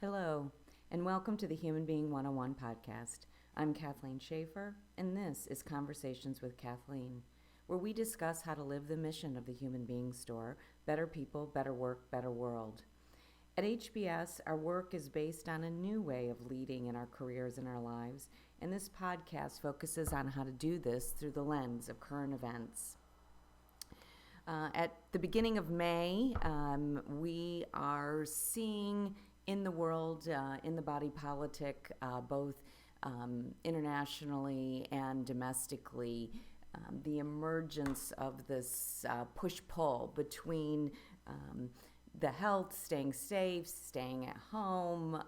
Hello, and welcome to the Human Being 101 podcast. I'm Kathleen Schaefer, and this is Conversations with Kathleen, where we discuss how to live the mission of the Human Being Store: better people, better work, better world. At HBS, our work is based on a new way of leading in our careers and our lives, and this podcast focuses on how to do this through the lens of current events. At the beginning of May, we are seeing in the world, in the body politic, both internationally and domestically, the emergence of this push-pull between the health, staying safe, staying at home,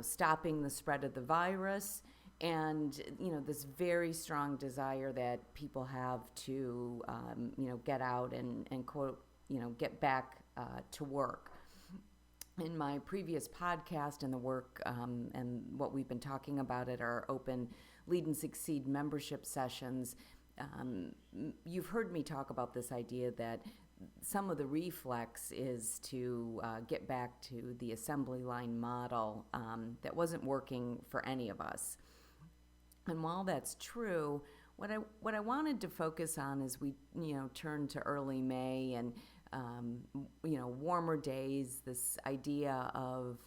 stopping the spread of the virus, and this very strong desire that people have to get out and quote get back to work. In my previous podcast and the work and what we've been talking about at our open Lead and Succeed membership sessions, you've heard me talk about this idea that some of the reflex is to get back to the assembly line model that wasn't working for any of us. And while that's true, what I wanted to focus on as we turn to early May and warmer days, this idea of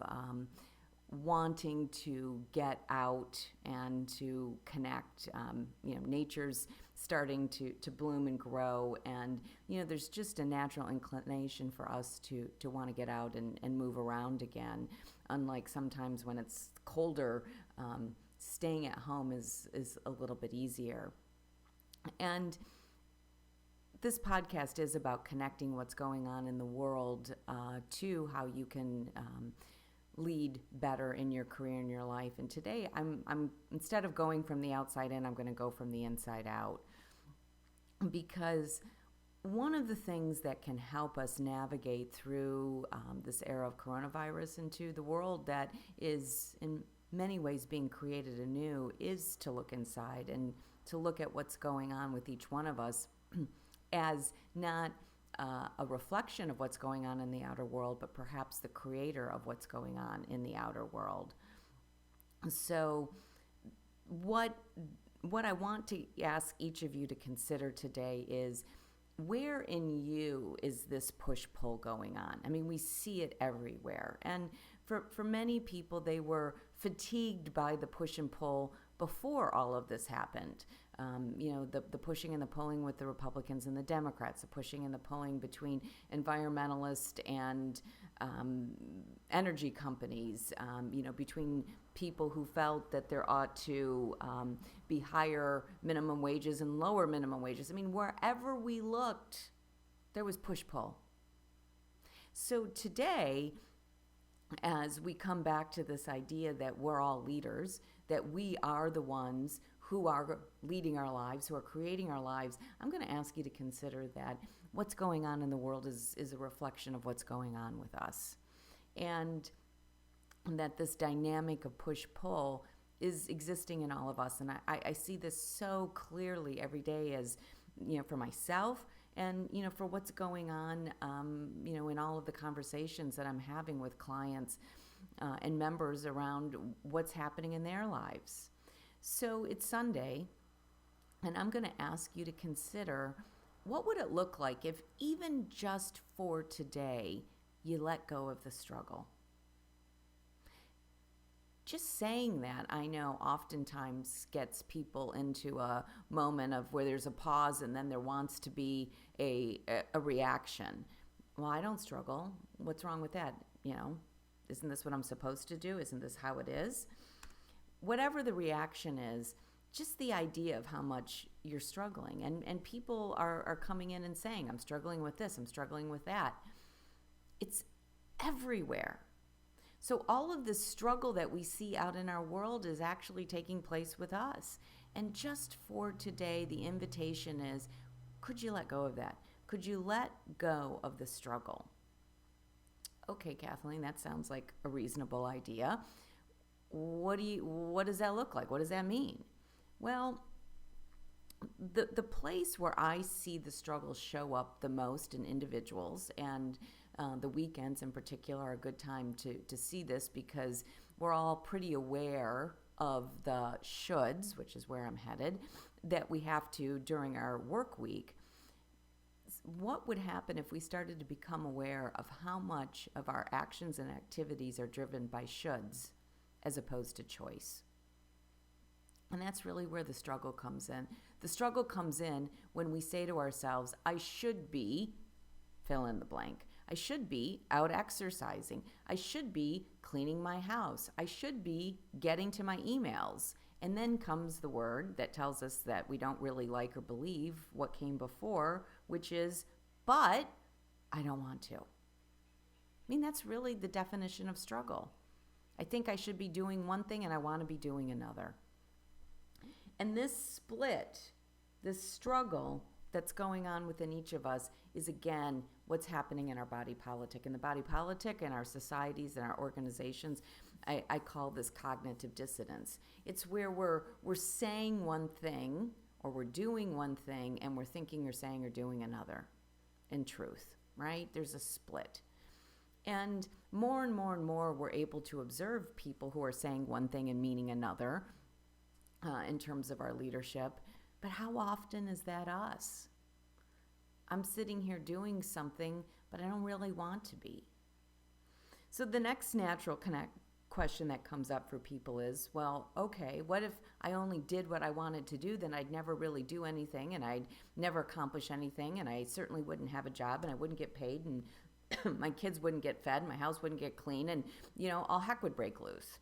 wanting to get out and to connect. Nature's starting to bloom and grow, and there's just a natural inclination for us to want to get out and move around again. Unlike sometimes when it's colder, staying at home is a little bit easier. And this podcast is about connecting what's going on in the world to how you can lead better in your career and your life. And today, I'm instead of going from the outside in, I'm going to go from the inside out, because one of the things that can help us navigate through this era of coronavirus into the world that is in many ways being created anew is to look inside and to look at what's going on with each one of us as not a reflection of what's going on in the outer world, but perhaps the creator of what's going on in the outer world. So what I want to ask each of you to consider today is, where in you is this push-pull going on? I mean, we see it everywhere. And for many people, they were fatigued by the push and pull before all of this happened. The pushing and the pulling with the Republicans and the Democrats, the pushing and the pulling between environmentalists and energy companies, between people who felt that there ought to be higher minimum wages and lower minimum wages. I mean, wherever we looked, there was push-pull. So today, as we come back to this idea that we're all leaders, that we are the ones who are leading our lives, who are creating our lives, I'm going to ask you to consider that what's going on in the world is a reflection of what's going on with us. And that this dynamic of push-pull is existing in all of us. And I see this so clearly every day as, for myself and, for what's going on, in all of the conversations that I'm having with clients and members around what's happening in their lives. So it's Sunday, and I'm going to ask you to consider, what would it look like if even just for today you let go of the struggle? Just saying that, I know, oftentimes gets people into a moment of where there's a pause and then there wants to be a reaction. Well, I don't struggle. What's wrong with that? Isn't this what I'm supposed to do? Isn't this how it is? Whatever the reaction is, just the idea of how much you're struggling. And people are coming in and saying, I'm struggling with this, I'm struggling with that. It's everywhere. So all of this struggle that we see out in our world is actually taking place with us. And just for today, the invitation is, could you let go of that? Could you let go of the struggle? Okay, Kathleen, that sounds like a reasonable idea. What does that look like? What does that mean? Well, the place where I see the struggles show up the most in individuals and The weekends in particular are a good time to see this because we're all pretty aware of the shoulds, which is where I'm headed, that we have to during our work week. What would happen if we started to become aware of how much of our actions and activities are driven by shoulds as opposed to choice? And that's really where the struggle comes in. The struggle comes in when we say to ourselves, I should be, fill in the blank. I should be out exercising. I should be cleaning my house. I should be getting to my emails. And then comes the word that tells us that we don't really like or believe what came before, which is, but I don't want to. I mean, that's really the definition of struggle. I think I should be doing one thing and I want to be doing another. And this split, this struggle that's going on within each of us is, again, what's happening in our body politic. And the body politic in our societies and our organizations, I call this cognitive dissonance. It's where we're saying one thing or we're doing one thing and we're thinking or saying or doing another in truth, right? There's a split. And more and more we're able to observe people who are saying one thing and meaning another in terms of our leadership. But how often is that us? I'm sitting here doing something, but I don't really want to be. So the next natural question that comes up for people is, well, okay, what if I only did what I wanted to do? Then I'd never really do anything, and I'd never accomplish anything, and I certainly wouldn't have a job, and I wouldn't get paid, and my kids wouldn't get fed, my house wouldn't get clean, and, all heck would break loose.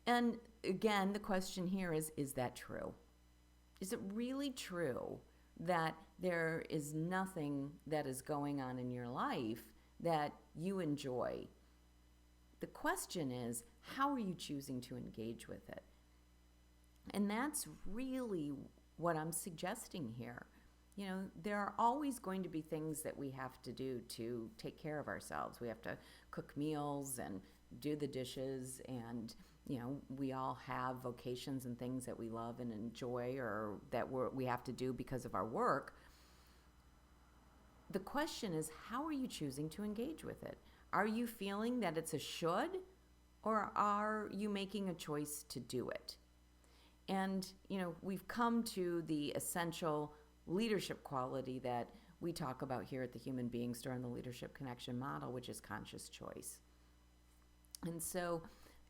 And again, the question here is that true? Is it really true that there is nothing that is going on in your life that you enjoy? The question is, how are you choosing to engage with it? And that's really what I'm suggesting here. There are always going to be things that we have to do to take care of ourselves. We have to cook meals and do the dishes, and we all have vocations and things that we love and enjoy or that we have to do because of our work. The question is, how are you choosing to engage with it? Are you feeling that it's a should, or are you making a choice to do it? And, we've come to the essential leadership quality that we talk about here at the Human Being Store in the Leadership Connection model, which is conscious choice. And so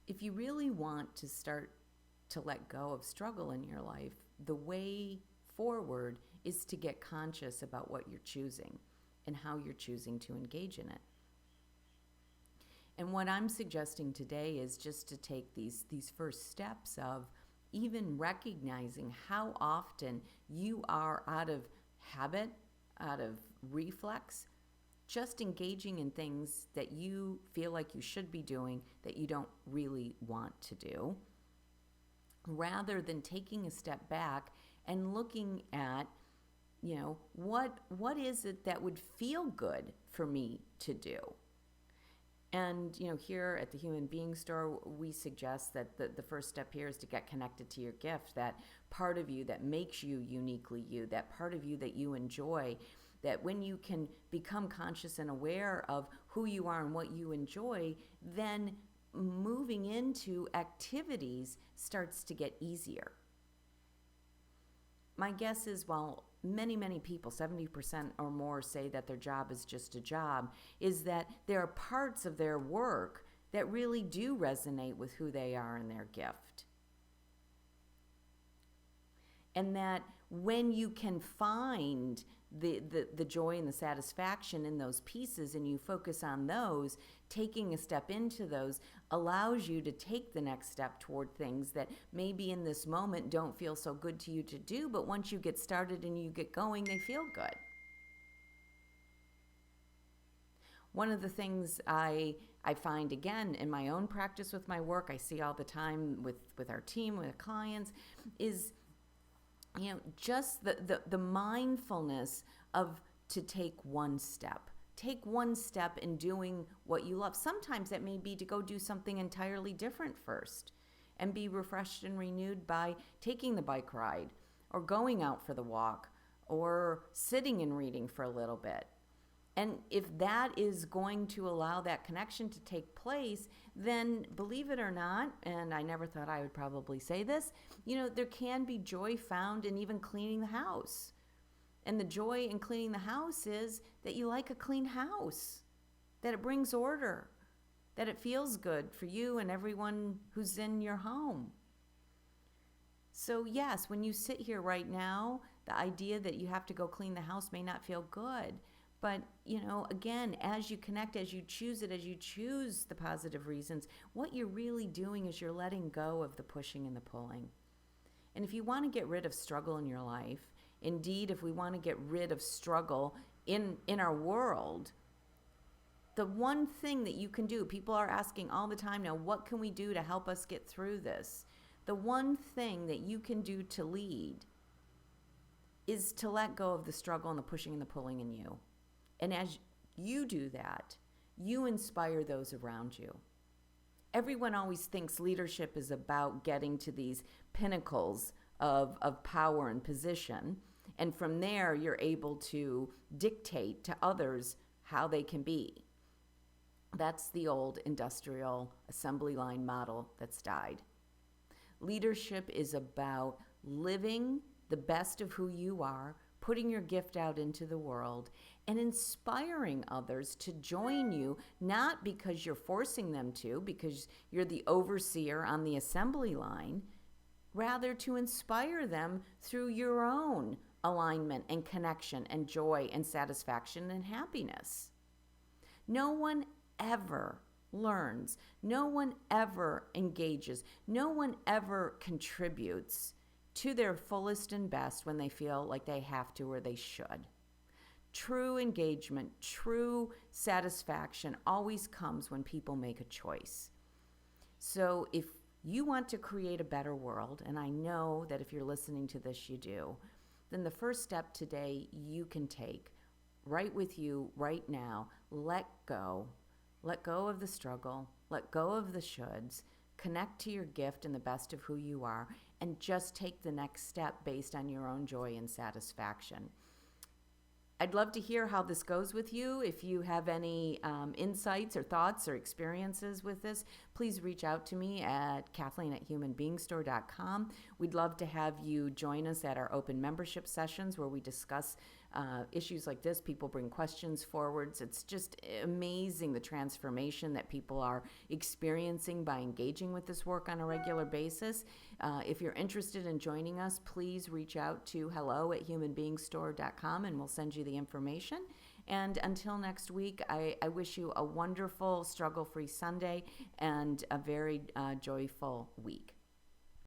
if you really want to start to let go of struggle in your life, the way forward is to get conscious about what you're choosing and how you're choosing to engage in it. And what I'm suggesting today is just to take these first steps of even recognizing how often you are out of habit, out of reflex, just engaging in things that you feel like you should be doing that you don't really want to do, rather than taking a step back and looking at, what is it that would feel good for me to do? And, here at the Human Being Store, we suggest that the first step here is to get connected to your gift, that part of you that makes you uniquely you, that part of you that you enjoy, that when you can become conscious and aware of who you are and what you enjoy, then moving into activities starts to get easier. My guess is, while many people, 70% or more, say that their job is just a job, is that there are parts of their work that really do resonate with who they are and their gift. And that when you can find the joy and the satisfaction in those pieces and you focus on those, taking a step into those allows you to take the next step toward things that maybe in this moment don't feel so good to you to do, but once you get started and you get going, they feel good. One of the things I find, again, in my own practice with my work, I see all the time with our team, with clients, is just the mindfulness of to take one step. Take one step in doing what you love. Sometimes that may be to go do something entirely different first and be refreshed and renewed by taking the bike ride or going out for the walk or sitting and reading for a little bit. And if that is going to allow that connection to take place, then believe it or not, and I never thought I would probably say this, there can be joy found in even cleaning the house. And the joy in cleaning the house is that you like a clean house, that it brings order, that it feels good for you and everyone who's in your home. So yes, when you sit here right now, the idea that you have to go clean the house may not feel good. But, again, as you connect, as you choose it, as you choose the positive reasons, what you're really doing is you're letting go of the pushing and the pulling. And if you want to get rid of struggle in your life, indeed, if we want to get rid of struggle in our world, the one thing that you can do, people are asking all the time now, what can we do to help us get through this? The one thing that you can do to lead is to let go of the struggle and the pushing and the pulling in you. And as you do that, you inspire those around you. Everyone always thinks leadership is about getting to these pinnacles of power and position. And from there, you're able to dictate to others how they can be. That's the old industrial assembly line model that's died. Leadership is about living the best of who you are, putting your gift out into the world, and inspiring others to join you, not because you're forcing them to, because you're the overseer on the assembly line, rather to inspire them through your own alignment and connection and joy and satisfaction and happiness. No one ever learns, no one ever engages, no one ever contributes to their fullest and best when they feel like they have to or they should. True engagement, true satisfaction always comes when people make a choice. So if you want to create a better world, and I know that if you're listening to this, you do, then the first step today you can take right with you right now. Let go of the struggle, let go of the shoulds, connect to your gift and the best of who you are, and just take the next step based on your own joy and satisfaction. I'd love to hear how this goes with you. If you have any insights or thoughts or experiences with this, please reach out to me at Kathleen@humanbeingstore.com. We'd love to have you join us at our open membership sessions where we discuss issues like this. People bring questions forwards. It's just amazing the transformation that people are experiencing by engaging with this work on a regular basis. If you're interested in joining us, please reach out to hello@humanbeingstore.com and we'll send you the information. And until next week, I wish you a wonderful struggle-free Sunday and a very joyful week.